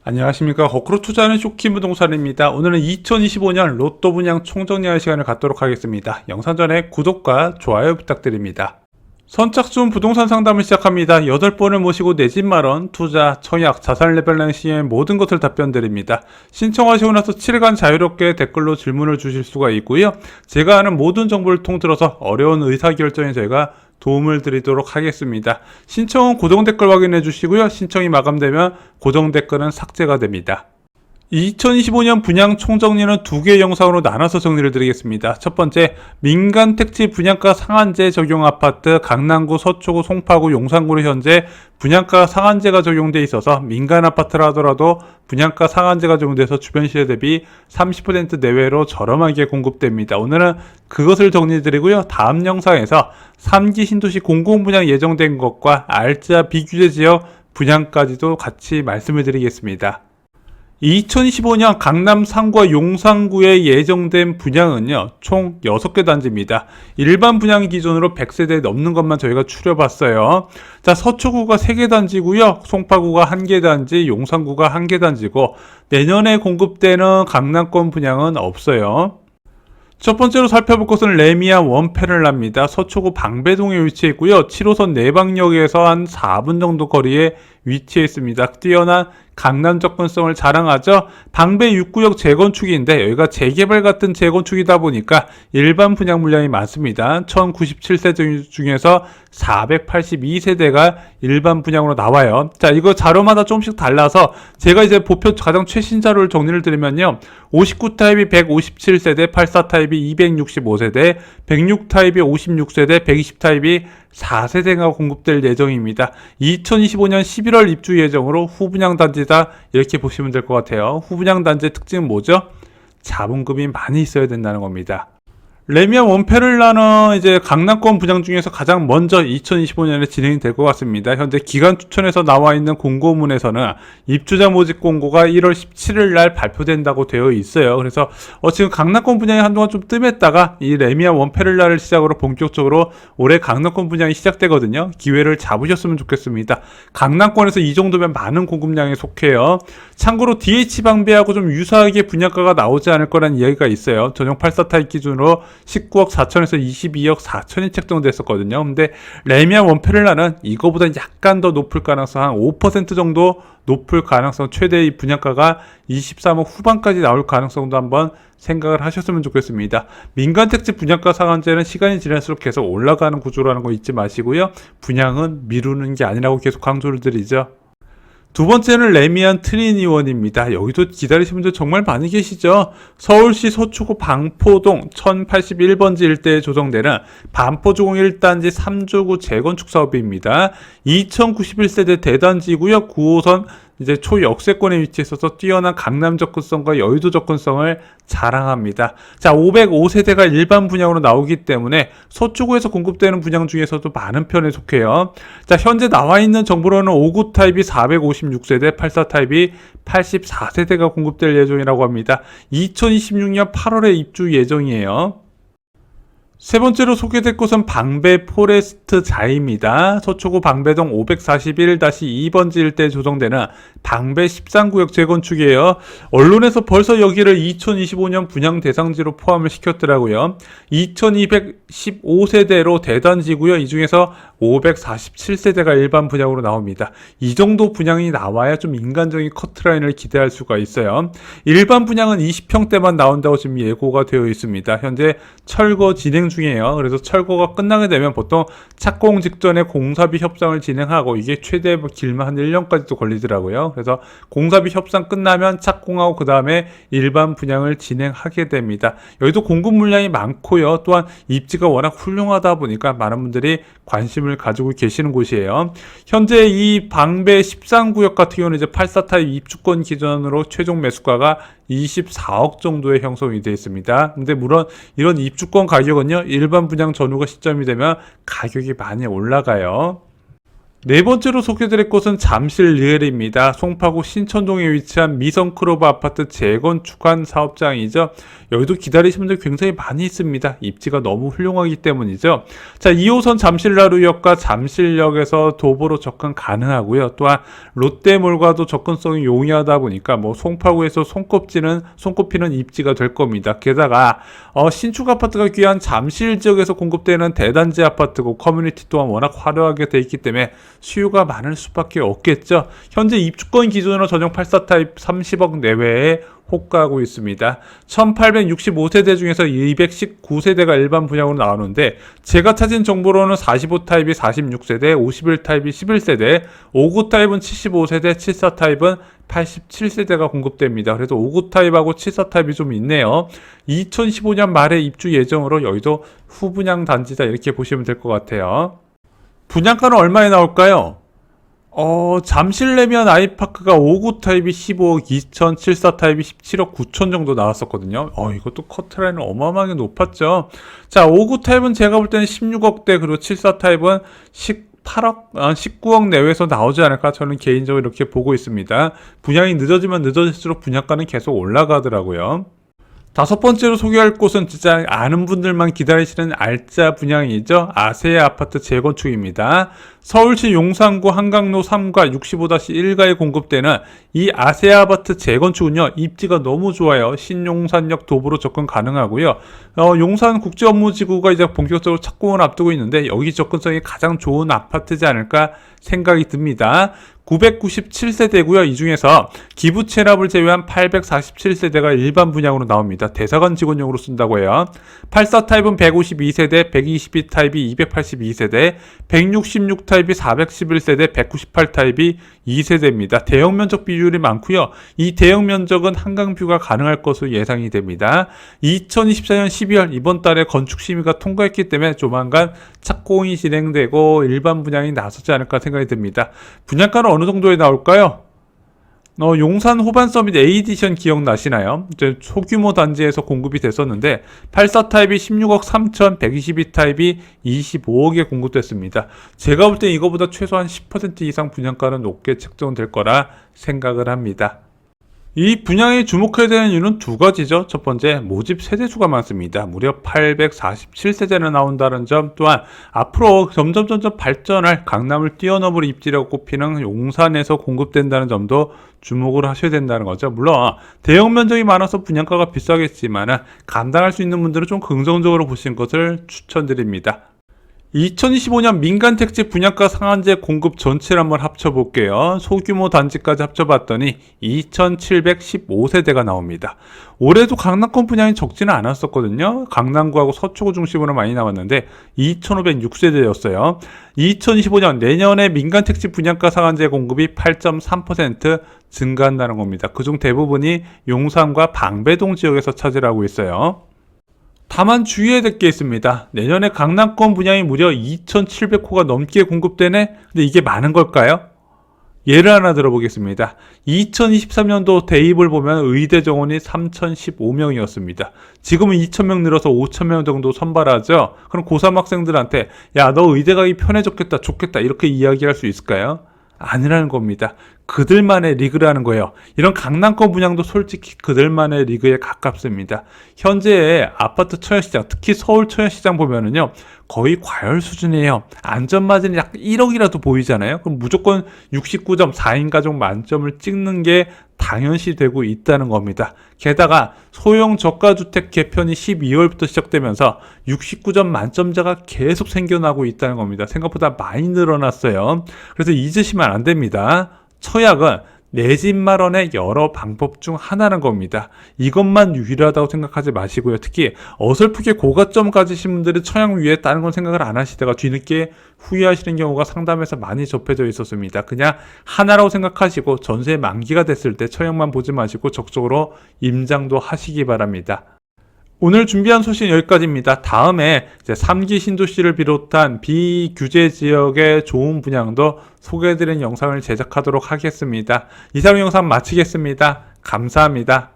안녕하십니까. 거꾸로 투자하는 쇼킹 부동산입니다. 오늘은 2025년 로또 분양 총정리하는 시간을 갖도록 하겠습니다. 영상 전에 구독과 좋아요 부탁드립니다. 선착순 부동산 상담을 시작합니다. 8번을 모시고 내 집 마련, 투자, 청약, 자산 레벨링시의 모든 것을 답변드립니다. 신청하시고 나서 7일간 자유롭게 댓글로 질문을 주실 수가 있고요. 제가 아는 모든 정보를 통틀어서 어려운 의사결정에 저희가 도움을 드리도록 하겠습니다. 신청은 고정 댓글 확인해 주시고요. 신청이 마감되면 고정 댓글은 삭제가 됩니다. 2025년 분양 총정리는 2개의 영상으로 나눠서 정리를 드리겠습니다. 첫 번째, 민간 택지 분양가 상한제 적용 아파트 강남구, 서초구, 송파구, 용산구로 현재 분양가 상한제가 적용돼 있어서 민간 아파트라 하더라도 분양가 상한제가 적용돼서 주변 시세 대비 30% 내외로 저렴하게 공급됩니다. 오늘은 그것을 정리해드리고요. 다음 영상에서 3기 신도시 공공분양 예정된 것과 알짜 비규제 지역 분양까지도 같이 말씀을 드리겠습니다. 2025년 강남 상구와 용산구에 예정된 분양은요, 총 6개 단지입니다. 일반 분양 기준으로 100세대 넘는 것만 저희가 추려봤어요. 자, 서초구가 3개 단지고요, 송파구가 1개 단지, 용산구가 1개 단지고, 내년에 공급되는 강남권 분양은 없어요. 첫 번째로 살펴볼 것은 레미안 원페를라입니다. 서초구 방배동에 위치해 있고요. 7호선 내방역에서 한 4분 정도 거리에 위치해 있습니다. 뛰어난 강남 접근성을 자랑하죠. 방배 6구역 재건축인데 여기가 재개발 같은 재건축이다 보니까 일반 분양 물량이 많습니다. 1097세대 중에서 482세대가 일반 분양으로 나와요. 자, 이거 자료마다 조금씩 달라서 제가 이제 보표 가장 최신 자료를 정리를 드리면요. 59 타입이 157세대, 84 타입이 265세대, 106 타입이 56세대, 120 타입이 4세대가 공급될 예정입니다. 2025년 11월 입주 예정으로 후분양 단지다, 이렇게 보시면 될 것 같아요. 후분양 단지의 특징은 뭐죠? 자본금이 많이 있어야 된다는 겁니다. 레미안 원페를라는 이제 강남권 분양 중에서 가장 먼저 2025년에 진행이 될 것 같습니다. 현재 기간 추천에서 나와 있는 공고문에서는 입주자 모집 공고가 1월 17일 날 발표된다고 되어 있어요. 그래서 지금 강남권 분양이 한동안 좀 뜸했다가 이 레미안 원페를라를 시작으로 본격적으로 올해 강남권 분양이 시작되거든요. 기회를 잡으셨으면 좋겠습니다. 강남권에서 이 정도면 많은 공급량에 속해요. 참고로 DH방배하고 좀 유사하게 분양가가 나오지 않을 거라는 이야기가 있어요. 전용 84 타입 기준으로 19억 4천에서 22억 4천이 책정됐었거든요. 근데 레미안 원페를라는 이거보다 약간 더 높을 가능성, 한 5% 정도 높을 가능성, 최대의 분양가가 23억 후반까지 나올 가능성도 한번 생각을 하셨으면 좋겠습니다. 민간 택지 분양가 상한제는 시간이 지날수록 계속 올라가는 구조라는 거 잊지 마시고요. 분양은 미루는 게 아니라고 계속 강조를 드리죠. 두 번째는 레미안 트리니원입니다. 여기도 기다리시는 분들 정말 많이 계시죠. 서울시 서초구 방포동 1081번지 일대에 조성되는 반포주공 1단지 3조구 재건축 사업입니다. 2091세대 대단지고요. 9호선 이제 초역세권에 위치해서 뛰어난 강남 접근성과 여의도 접근성을 자랑합니다. 자, 505세대가 일반 분양으로 나오기 때문에 서초구에서 공급되는 분양 중에서도 많은 편에 속해요. 자, 현재 나와 있는 정보로는 59 타입이 456세대, 84 타입이 84세대가 공급될 예정이라고 합니다. 2026년 8월에 입주 예정이에요. 세 번째로 소개될 곳은 방배 포레스트 자입니다. 서초구 방배동 541-2번지 일대에 조성되는 방배 13구역 재건축이에요. 언론에서 벌써 여기를 2025년 분양 대상지로 포함을 시켰더라고요. 2215세대로 대단지고요. 이 중에서 547세대가 일반 분양으로 나옵니다. 이 정도 분양이 나와야 좀 인간적인 커트라인을 기대할 수가 있어요. 일반 분양은 20평대만 나온다고 지금 예고가 되어 있습니다. 현재 철거 진행 중이에요. 그래서 철거가 끝나게 되면 보통 착공 직전에 공사비 협상을 진행하고 이게 최대 길면 한 1년까지도 걸리더라고요. 그래서 공사비 협상 끝나면 착공하고 그 다음에 일반 분양을 진행하게 됩니다. 여기도 공급 물량이 많고요. 또한 입지가 워낙 훌륭하다 보니까 많은 분들이 관심을 가지고 계시는 곳이에요. 현재 이 방배 13구역 같은 경우는 이제 84 타입 입주권 기준으로 최종 매수가가 24억 정도의 형성이 되어 있습니다. 근데 물론 이런 입주권 가격은요, 일반 분양 전후가 시점이 되면 가격이 많이 올라가요. 네 번째로 소개드릴 곳은 잠실 리엘입니다. 송파구 신천동에 위치한 미성크로버 아파트 재건축한 사업장이죠. 여기도 기다리시는 분들 굉장히 많이 있습니다. 입지가 너무 훌륭하기 때문이죠. 자, 2호선 잠실나루역과 잠실역에서 도보로 접근 가능하고요. 또한 롯데몰과도 접근성이 용이하다 보니까 송파구에서 손꼽히는 입지가 될 겁니다. 게다가 신축 아파트가 귀한 잠실 지역에서 공급되는 대단지 아파트고 커뮤니티 또한 워낙 화려하게 돼 있기 때문에 수요가 많을 수밖에 없겠죠. 현재 입주권 기준으로 전용 84 타입 30억 내외에 호가하고 있습니다. 1865세대 중에서 219세대가 일반 분양으로 나오는데 제가 찾은 정보로는 45 타입이 46세대, 51 타입이 11세대, 59 타입은 75세대, 74 타입은 87세대가 공급됩니다. 그래서 59 타입하고 74 타입이 좀 있네요. 2015년 말에 입주 예정으로 여의도 후분양 단지다 이렇게 보시면 될 것 같아요. 분양가는 얼마에 나올까요? 잠실내면 아이파크가 59 타입이 15억 2천, 74 타입이 17억 9천 정도 나왔었거든요. 이것도 커트라인은 어마어마하게 높았죠. 자, 59 타입은 제가 볼 때는 16억대, 그리고 74 타입은 19억 내외에서 나오지 않을까 저는 개인적으로 이렇게 보고 있습니다. 분양이 늦어지면 늦어질수록 분양가는 계속 올라가더라고요. 다섯 번째로 소개할 곳은 진짜 아는 분들만 기다리시는 알짜 분양이죠. 아세아 아파트 재건축입니다. 서울시 용산구 한강로 3가 65-1가에 공급되는 이 아세아 아파트 재건축은요, 입지가 너무 좋아요. 신용산역 도보로 접근 가능하고요. 용산국제업무지구가 이제 본격적으로 착공을 앞두고 있는데 여기 접근성이 가장 좋은 아파트지 않을까 생각이 듭니다. 997세대고요. 이 중에서 기부 체납을 제외한 847세대가 일반 분양으로 나옵니다. 대사관 직원용으로 쓴다고 해요. 84 타입은 152세대, 122 타입이 282세대, 166 타입이 411세대, 198 타입이 2세대입니다. 대형 면적 비율이 많고요. 이 대형 면적은 한강뷰가 가능할 것으로 예상이 됩니다. 2024년 12월 이번 달에 건축 심의가 통과했기 때문에 조만간 착공이 진행되고 일반 분양이 나서지 않을까 생각이 듭니다. 분양가는 어느 정도에 나올까요? 용산 호반 서밋 A디션 기억나시나요? 소규모 단지에서 공급이 됐었는데 84 타입이 16억 3천, 122 타입이 25억에 공급됐습니다. 제가 볼 때 이거보다 최소한 10% 이상 분양가는 높게 책정될 거라 생각을 합니다. 이 분양에 주목해야 되는 이유는 두 가지죠. 첫 번째, 모집 세대수가 많습니다. 무려 847세대나 나온다는 점, 또한 앞으로 점점 발전할 강남을 뛰어넘을 입지라고 꼽히는 용산에서 공급된다는 점도 주목을 하셔야 된다는 거죠. 물론 대형 면적이 많아서 분양가가 비싸겠지만 감당할 수 있는 분들은 좀 긍정적으로 보시는 것을 추천드립니다. 2025년 민간택지 분양가 상한제 공급 전체를 한번 합쳐볼게요. 소규모 단지까지 합쳐봤더니 2715세대가 나옵니다. 올해도 강남권 분양이 적지는 않았었거든요. 강남구하고 서초구 중심으로 많이 나왔는데 2506세대였어요. 2025년 내년에 민간택지 분양가 상한제 공급이 8.3% 증가한다는 겁니다. 그중 대부분이 용산과 방배동 지역에서 차지하고 있어요. 다만 주의해야 될 게 있습니다. 내년에 강남권 분양이 무려 2,700호가 넘게 공급되네? 근데 이게 많은 걸까요? 예를 하나 들어보겠습니다. 2023년도 대입을 보면 의대 정원이 3,015명이었습니다. 지금은 2,000명 늘어서 5,000명 정도 선발하죠? 그럼 고3 학생들한테 야, 너 의대 가기 편해졌겠다, 좋겠다 이렇게 이야기할 수 있을까요? 아니라는 겁니다. 그들만의 리그라는 거예요. 이런 강남권 분양도 솔직히 그들만의 리그에 가깝습니다. 현재 아파트 처녀시장, 특히 서울 처녀시장 보면은요, 거의 과열 수준이에요. 안전마진이 약 1억이라도 보이잖아요. 그럼 무조건 69점 4인 가족 만점을 찍는 게 당연시 되고 있다는 겁니다. 게다가 소형 저가주택 개편이 12월부터 시작되면서 69점 만점자가 계속 생겨나고 있다는 겁니다. 생각보다 많이 늘어났어요. 그래서 잊으시면 안 됩니다. 처약은 내 집 마련의 여러 방법 중 하나는 겁니다. 이것만 유일하다고 생각하지 마시고요. 특히 어설프게 고가점 가지신 분들은 처약 위에 다른 건 생각을 안 하시다가 뒤늦게 후회하시는 경우가 상담에서 많이 접해져 있었습니다. 그냥 하나라고 생각하시고 전세 만기가 됐을 때 처약만 보지 마시고 적극적으로 임장도 하시기 바랍니다. 오늘 준비한 소식은 여기까지입니다. 다음에 이제 3기 신도시를 비롯한 비규제 지역의 좋은 분양도 소개해드리는 영상을 제작하도록 하겠습니다. 이상 영상 마치겠습니다. 감사합니다.